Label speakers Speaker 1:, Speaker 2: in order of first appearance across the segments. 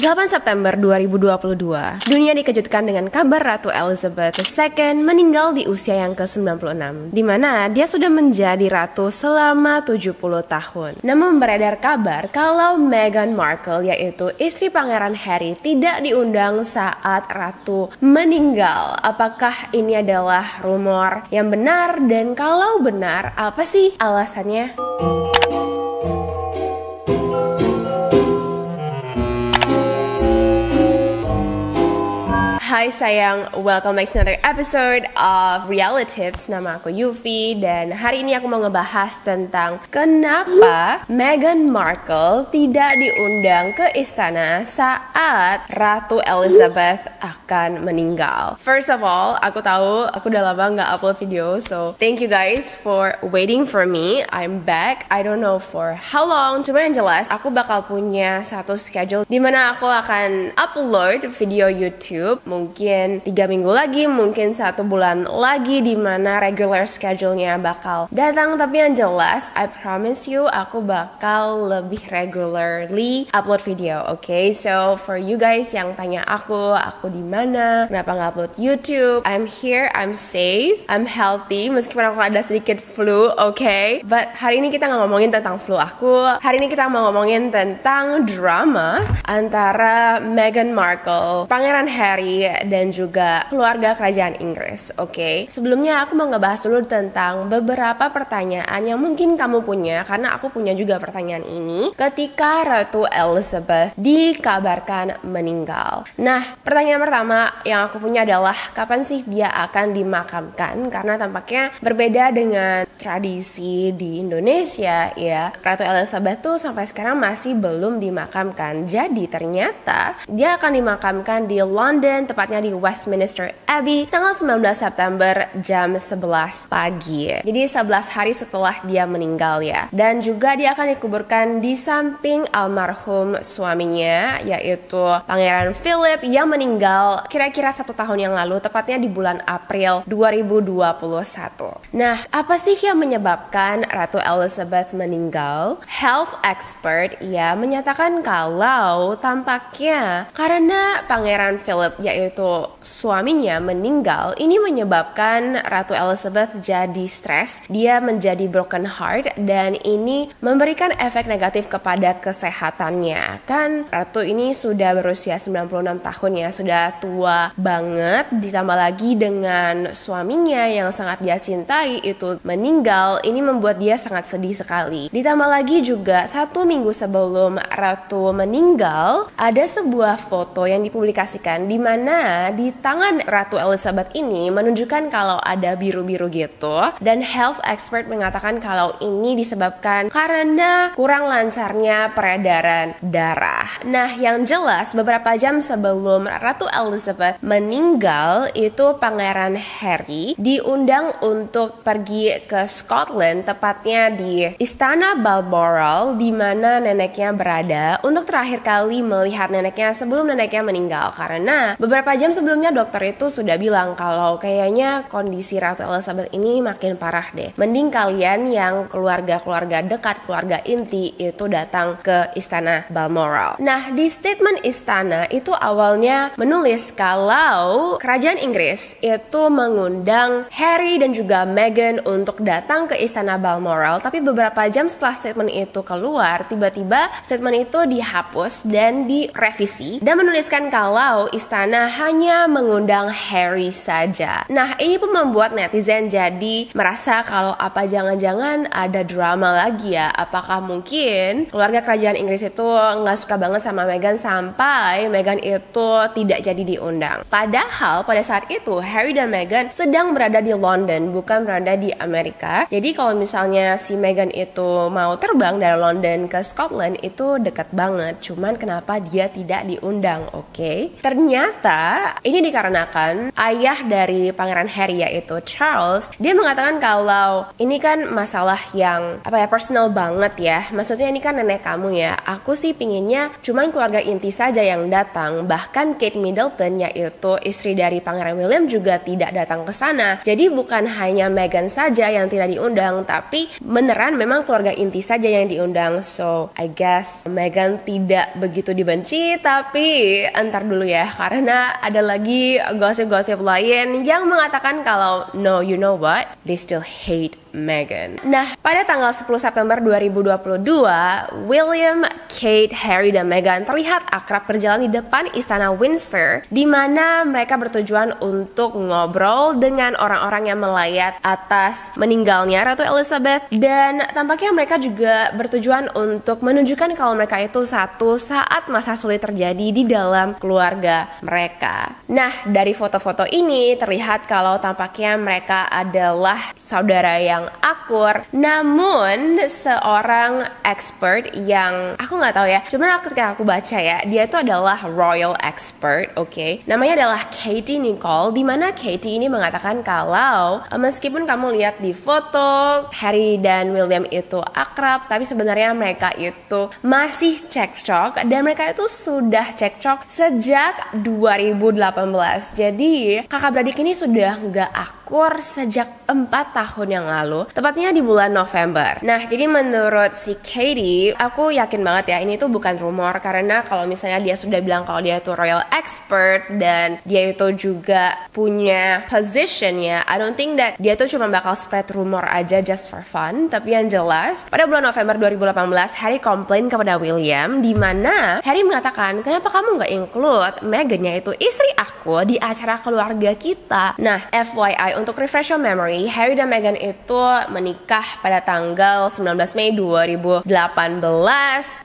Speaker 1: 8 September 2022, dunia dikejutkan dengan kabar Ratu Elizabeth II meninggal di usia yang ke-96, di mana dia sudah menjadi ratu selama 70 tahun. Namun beredar kabar kalau Meghan Markle, yaitu istri Pangeran Harry, tidak diundang saat ratu meninggal. Apakah ini adalah rumor yang benar? Dan kalau benar, apa sih alasannya? Hai sayang, welcome back to another episode of Reality Tips. Nama aku Yufi dan hari ini aku mau ngebahas tentang kenapa Meghan Markle tidak diundang ke istana saat Ratu Elizabeth akan meninggal. First of all, aku tahu aku udah lama nggak upload video, so thank you guys for waiting for me. I'm back. I don't know for how long, cuman yang jelas aku bakal punya satu schedule dimana aku akan upload video YouTube mungkin 3 minggu lagi, mungkin 1 bulan lagi, dimana regular schedule-nya bakal datang. Tapi yang jelas, I promise you, aku bakal lebih regularly upload video, okay? So for you guys yang tanya aku di mana, kenapa nggak upload YouTube? I'm here, I'm safe, I'm healthy, meskipun aku ada sedikit flu, okay? But hari ini kita nggak ngomongin tentang flu aku. Hari ini kita mau ngomongin tentang drama antara Meghan Markle, Pangeran Harry, dan juga keluarga kerajaan Inggris, oke? Sebelumnya aku mau ngebahas dulu tentang beberapa pertanyaan yang mungkin kamu punya, karena aku punya juga pertanyaan ini ketika Ratu Elizabeth dikabarkan meninggal. Nah, pertanyaan pertama yang aku punya adalah kapan sih dia akan dimakamkan? Karena tampaknya berbeda dengan tradisi di Indonesia, ya. Ratu Elizabeth tuh sampai sekarang masih belum dimakamkan. Jadi ternyata dia akan dimakamkan di London, tepatnya di Westminster Abbey, tanggal 19 September jam 11 pagi. Jadi 11 hari setelah dia meninggal, ya. Dan juga dia akan dikuburkan di samping almarhum suaminya, yaitu Pangeran Philip, yang meninggal kira-kira 1 tahun yang lalu, tepatnya di bulan April 2021. Nah, apa sih yang menyebabkan Ratu Elizabeth meninggal? Health expert ya menyatakan kalau tampaknya karena Pangeran Philip, yaitu suaminya, meninggal, ini menyebabkan Ratu Elizabeth jadi stres, dia menjadi broken heart, dan ini memberikan efek negatif kepada kesehatannya. Kan Ratu ini sudah berusia 96 tahun, ya, sudah tua banget, ditambah lagi dengan suaminya yang sangat dia cintai itu meninggal, ini membuat dia sangat sedih sekali. Ditambah lagi juga 1 minggu sebelum Ratu meninggal, ada sebuah foto yang dipublikasikan di mana di tangan Ratu Elizabeth ini menunjukkan kalau ada biru-biru gitu, dan health expert mengatakan kalau ini disebabkan karena kurang lancarnya peredaran darah. Nah, yang jelas beberapa jam sebelum Ratu Elizabeth meninggal itu Pangeran Harry diundang untuk pergi ke Scotland, tepatnya di Istana Balmoral, di mana neneknya berada, untuk terakhir kali melihat neneknya sebelum neneknya meninggal. Karena beberapa jam sebelumnya dokter itu sudah bilang kalau kayaknya kondisi Ratu Elizabeth ini makin parah deh. Mending kalian yang keluarga-keluarga dekat, keluarga inti itu datang ke Istana Balmoral. Nah, di statement istana itu awalnya menulis kalau kerajaan Inggris itu mengundang Harry dan juga Meghan untuk datang ke Istana Balmoral, tapi beberapa jam setelah statement itu keluar, tiba-tiba statement itu dihapus dan direvisi dan menuliskan kalau istana hanya mengundang Harry saja. Nah, ini pun membuat netizen jadi merasa kalau apa jangan-jangan ada drama lagi, ya. Apakah mungkin keluarga kerajaan Inggris itu nggak suka banget sama Meghan sampai Meghan itu tidak jadi diundang. Padahal pada saat itu Harry dan Meghan sedang berada di London, bukan berada di Amerika. Jadi kalau misalnya si Meghan itu mau terbang dari London ke Scotland itu dekat banget. Cuman kenapa dia tidak diundang, oke? Ternyata Ternyata ini dikarenakan ayah dari Pangeran Harry yaitu Charles, dia mengatakan kalau ini kan masalah yang personal banget ya. Maksudnya ini kan nenek kamu ya. Aku sih pinginnya cuman keluarga inti saja yang datang. Bahkan Kate Middleton yaitu istri dari Pangeran William juga tidak datang ke sana. Jadi bukan hanya Meghan saja yang tidak diundang, tapi beneran memang keluarga inti saja yang diundang. So I guess Meghan tidak begitu dibenci, tapi entar dulu ya, karena ada lagi gosip-gosip lain yang mengatakan kalau no, you know what, they still hate Meghan. Nah, pada tanggal 10 September 2022, William, Kate, Harry, dan Meghan terlihat akrab berjalan di depan Istana Windsor, di mana mereka bertujuan untuk ngobrol dengan orang-orang yang melayat atas meninggalnya Ratu Elizabeth, dan tampaknya mereka juga bertujuan untuk menunjukkan kalau mereka itu satu saat masa sulit terjadi di dalam keluarga mereka. Nah, dari foto-foto ini terlihat kalau tampaknya mereka adalah saudara yang akur. Namun seorang expert yang aku nggak tahu ya, cuman ketika aku baca ya, dia itu adalah royal expert, oke? Namanya adalah Katie Nicole, di mana Katie ini mengatakan kalau meskipun kamu lihat di foto Harry dan William itu akrab, tapi sebenarnya mereka itu masih cekcok, dan mereka itu sudah cekcok sejak 2018. Jadi kakak beradik ini sudah nggak akur sejak 4 tahun yang lalu, tepatnya di bulan November. Nah, jadi menurut si Katie, aku yakin banget ya ini tuh bukan rumor, karena kalau misalnya dia sudah bilang kalau dia itu royal expert dan dia itu juga punya position ya, I don't think that dia tuh cuma bakal spread rumor aja just for fun. Tapi yang jelas, pada bulan November 2018, Harry komplain kepada William, di mana Harry mengatakan, kenapa kamu nggak include Meghan, yaitu istri aku, di acara keluarga kita. Nah, FYI, untuk refresh your memory, Harry dan Meghan itu menikah pada tanggal 19 Mei 2018,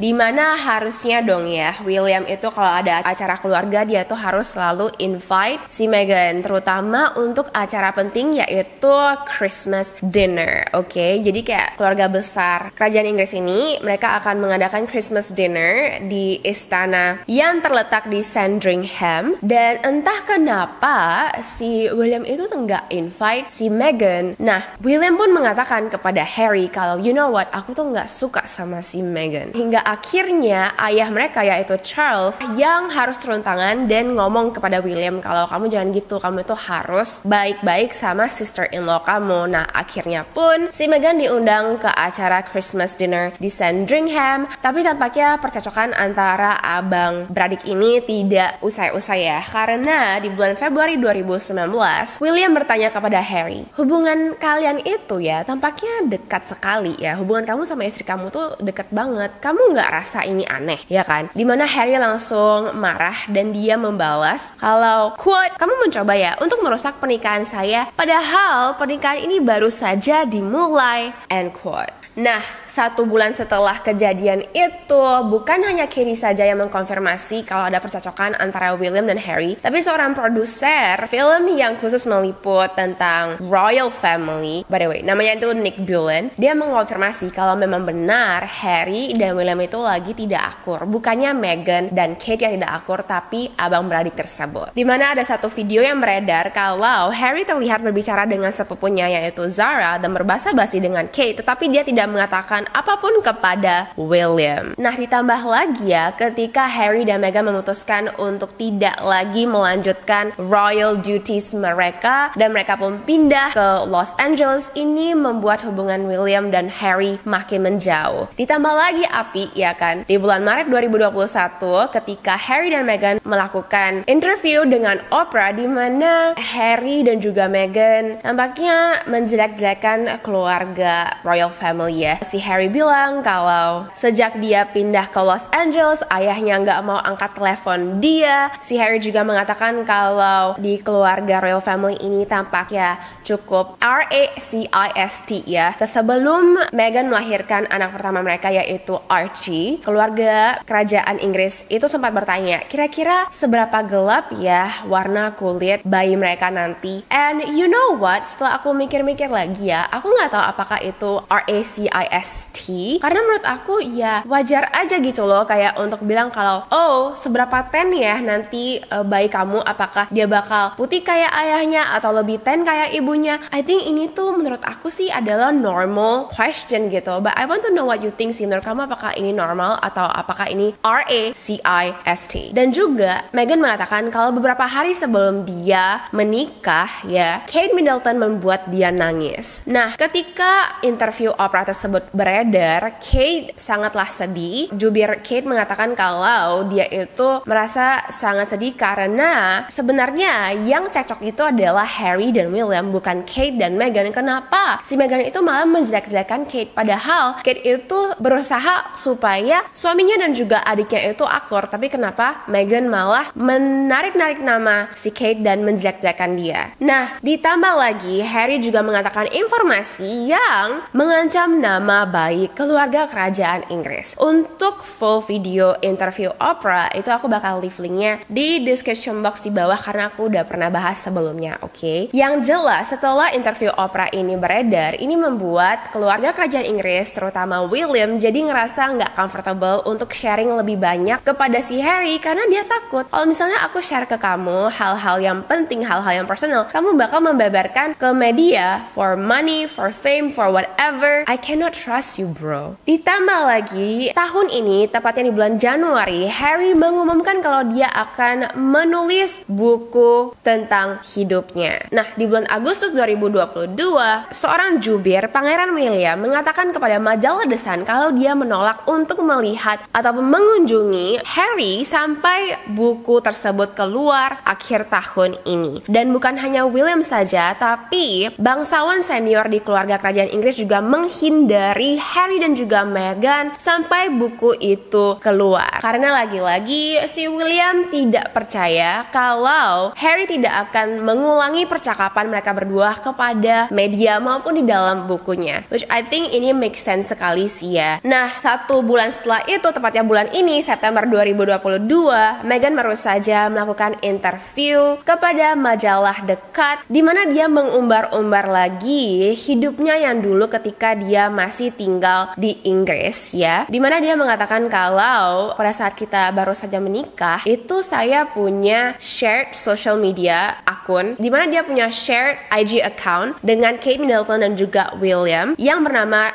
Speaker 1: di mana harusnya dong ya, William itu kalau ada acara keluarga dia tuh harus selalu invite si Meghan, terutama untuk acara penting yaitu Christmas dinner, oke? Jadi kayak keluarga besar kerajaan Inggris ini, mereka akan mengadakan Christmas dinner di istana yang terletak di Sandringham, dan entah kenapa si William itu nggak invite si Meghan. Nah, William pun mengatakan kepada Harry kalau you know what, aku tuh nggak suka sama si Meghan. Hingga akhirnya ayah mereka yaitu Charles yang harus turun tangan dan ngomong kepada William kalau kamu jangan gitu, kamu itu harus baik-baik sama sister-in-law kamu. Nah, akhirnya pun si Meghan diundang ke acara Christmas dinner di Sandringham, tapi tampaknya percakapan antara abang beradik ini tidak usai-usai ya, karena di bulan Februari 2019 William bertanya kepada Harry, hubungan kalian itu ya tampaknya dekat sekali ya, hubungan kamu sama istri kamu tuh dekat banget, kamu nggak rasa ini aneh ya kan? Dimana Harry langsung marah dan dia membalas kalau quote, kamu mencoba ya untuk merusak pernikahan saya, padahal pernikahan ini baru saja dimulai, end quote. Nah, 1 bulan setelah kejadian itu, bukan hanya Katie saja yang mengkonfirmasi kalau ada percakapan antara William dan Harry, tapi seorang produser film yang khusus meliput tentang royal family, by the way, namanya itu Nick Bullen, dia mengkonfirmasi kalau memang benar Harry dan William itu lagi tidak akur. Bukannya Meghan dan Kate yang tidak akur, tapi abang beradik tersebut. Dimana ada satu video yang beredar kalau Harry terlihat berbicara dengan sepupunya yaitu Zara dan berbahasa-basi dengan Kate, tetapi dia tidak mengatakan apapun kepada William. Nah, ditambah lagi ya, ketika Harry dan Meghan memutuskan untuk tidak lagi melanjutkan royal duties mereka dan mereka pun pindah ke Los Angeles, ini membuat hubungan William dan Harry makin menjauh. Ditambah lagi api ya kan, di bulan Maret 2021 ketika Harry dan Meghan melakukan interview dengan Oprah, di mana Harry dan juga Meghan tampaknya menjelek-jelekan keluarga royal family ya. Si Harry bilang kalau sejak dia pindah ke Los Angeles, ayahnya nggak mau angkat telepon dia. Si Harry juga mengatakan kalau di keluarga royal family ini tampaknya cukup racist ya. Sebelum Meghan melahirkan anak pertama mereka yaitu Archie, keluarga kerajaan Inggris itu sempat bertanya, kira-kira seberapa gelap ya warna kulit bayi mereka nanti. And you know what? Setelah aku mikir-mikir lagi ya, aku nggak tahu apakah itu racist CIST, karena menurut aku ya wajar aja gitu loh, kayak untuk bilang kalau oh seberapa ten ya nanti bayi kamu, apakah dia bakal putih kayak ayahnya atau lebih ten kayak ibunya. I think ini tuh menurut aku sih adalah normal question gitu, but I want to know what you think sih. Menurut kamu apakah ini normal atau apakah ini RACIST? Dan juga Meghan mengatakan kalau beberapa hari sebelum dia menikah ya, Kate Middleton membuat dia nangis. Nah, ketika interview Oprah tersebut beredar, Kate sangatlah sedih. Jubir Kate mengatakan kalau dia itu merasa sangat sedih karena sebenarnya yang cocok itu adalah Harry dan William, bukan Kate dan Meghan. Kenapa si Meghan itu malah menjelek-jelekan Kate, padahal Kate itu berusaha supaya suaminya dan juga adiknya itu akur, tapi kenapa Meghan malah menarik-narik nama si Kate dan menjelek-jelekan dia. Nah, ditambah lagi Harry juga mengatakan informasi yang mengancam nama baik keluarga kerajaan Inggris. Untuk full video interview Oprah itu aku bakal leave linknya di description box di bawah karena aku udah pernah bahas sebelumnya, oke? Yang jelas setelah interview Oprah ini beredar, ini membuat keluarga kerajaan Inggris terutama William jadi ngerasa nggak comfortable untuk sharing lebih banyak kepada si Harry karena dia takut kalau misalnya aku share ke kamu hal-hal yang penting, hal-hal yang personal, kamu bakal membeberkan ke media for money, for fame, for whatever. I cannot trust you, bro. Ditambah lagi, tahun ini, tepatnya di bulan Januari, Harry mengumumkan kalau dia akan menulis buku tentang hidupnya. Nah, di bulan Agustus 2022, seorang jubir, Pangeran William, mengatakan kepada majalah The Sun kalau dia menolak untuk melihat atau mengunjungi Harry sampai buku tersebut keluar akhir tahun ini. Dan bukan hanya William saja, tapi bangsawan senior di keluarga kerajaan Inggris juga menghindari Harry dan juga Meghan sampai buku itu keluar. Karena lagi-lagi si William tidak percaya kalau Harry tidak akan mengulangi percakapan mereka berdua kepada media maupun di dalam bukunya. Which I think ini make sense sekali sih ya. Nah, 1 bulan setelah itu, tepatnya bulan ini, September 2022, Meghan baru saja melakukan interview kepada majalah The Cut, di mana dia mengumbar-umbar lagi hidupnya yang dulu ketika dia masih tinggal di Inggris ya, di mana dia mengatakan kalau pada saat kita baru saja menikah itu saya punya shared social media akun, di mana dia punya shared IG account dengan Kate Middleton dan juga William yang bernama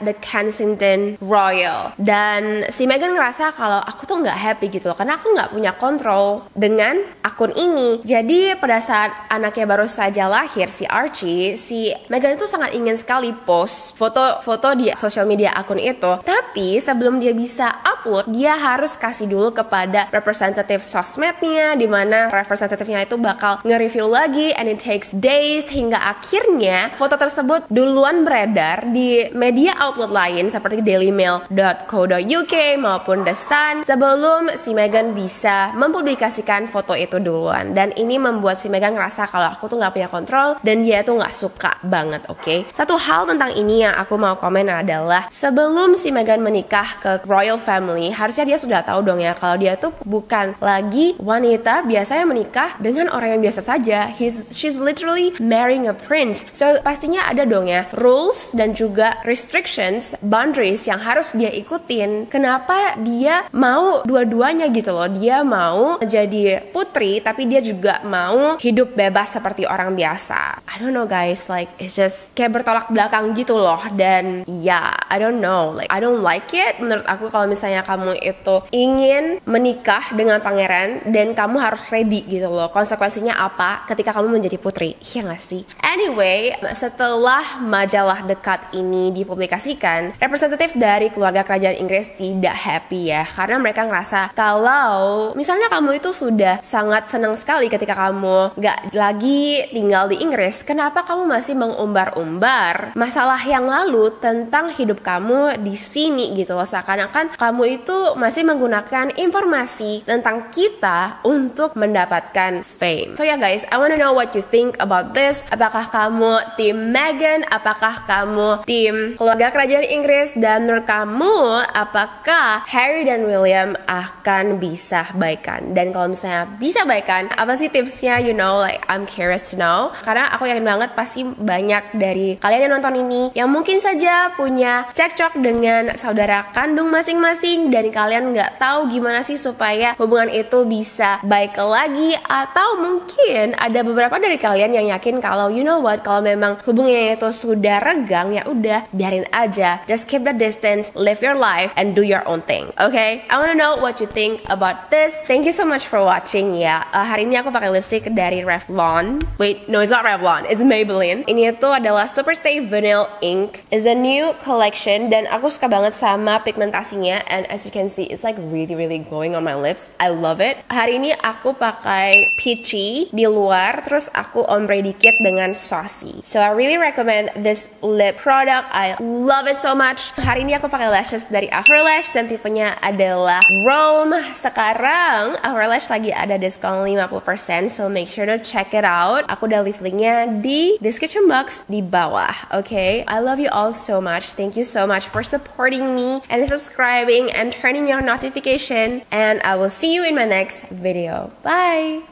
Speaker 1: @thekensington_royal. Dan si Meghan ngerasa kalau aku tuh nggak happy gitu loh, karena aku nggak punya kontrol dengan akun ini. Jadi pada saat anaknya baru saja lahir, si Archie, si Meghan itu sangat ingin sekali post foto-foto di social media akun itu. Tapi sebelum dia bisa upload, dia harus kasih dulu kepada representative sosmednya, di mana representatifnya itu bakal nge-review lagi, and it takes days, hingga akhirnya foto tersebut duluan beredar di media outlet lain seperti dailymail.co.uk maupun The Sun sebelum si Meghan bisa mempublikasikan foto itu duluan. Dan ini membuat si Meghan ngerasa kalau aku tuh nggak punya kontrol dan dia tuh nggak suka banget, oke? Satu hal tentang ini yang aku mau komen adalah sebelum si Meghan menikah ke royal family, harusnya dia sudah tahu dong ya kalau dia tuh bukan lagi wanita biasa yang menikah dengan orang yang biasa saja. She's literally marrying a prince. So pastinya ada dong ya rules dan juga restrictions, boundaries yang harus dia ikutin. Kenapa dia mau dua-duanya gitu loh? Dia mau jadi putri tapi dia juga mau hidup bebas seperti orang biasa. I don't know guys, like it's just kayak bertolak belakang gitu loh. Dan ya, I don't know, like I don't like it. Menurut aku kalau misalnya kamu itu ingin menikah dengan pangeran dan kamu harus ready gitu loh, konsekuensinya apa ketika kamu menjadi putri, iya gak sih? Anyway, setelah majalah The Cut ini dipublikasikan, representatif dari keluarga kerajaan Inggris tidak happy ya, karena mereka ngerasa kalau misalnya kamu itu sudah sangat senang sekali ketika kamu gak lagi tinggal di Inggris, kenapa kamu masih mengumbar-umbar masalah yang lalu tentang hidup kamu di sini gitu loh, seakan-akan kamu itu masih menggunakan informasi tentang kita untuk mendapatkan fame. So ya guys, I wanna know what you think about this. Apakah kamu tim Meghan? Apakah kamu tim keluarga keluarga kerajaan Inggris, dan menurut kamu apakah Harry dan William akan bisa baikan? Dan kalau misalnya bisa baikan, apa sih tipsnya? You know, like I'm curious to know. Karena aku yakin banget pasti banyak dari kalian yang nonton ini yang mungkin saja punya cekcok dengan saudara kandung masing-masing dan kalian nggak tahu gimana sih supaya hubungan itu bisa baik lagi, atau mungkin ada beberapa dari kalian yang yakin kalau you know what, kalau memang hubungannya itu sudah renggang, ya udah biarin aja, just keep the distance, live your life and do your own thing. Okay, I wanna know what you think about this. Thank you so much for watching ya. Hari ini aku pakai lipstick dari Revlon. Wait, no, it's not Revlon, it's Maybelline. Ini tuh adalah Superstay Vinyl Ink. It's a new collection dan aku suka banget sama pigmentasinya, and as you can see it's like really glowing on my lips. I love it. Hari ini aku pakai peachy di luar, terus aku ombre dikit dengan saucy. So I really recommend this lip product. I love it so much. Hari ini aku pakai lashes dari Hourlash dan tipenya adalah Rome. Sekarang Hourlash lagi ada diskon 50%, so make sure to check it out. Aku udah leave linknya di description box di bawah. Okay, I love you all so much. Thank you so much for supporting me and subscribing and turning your notification, and I will see you in my next video. Bye!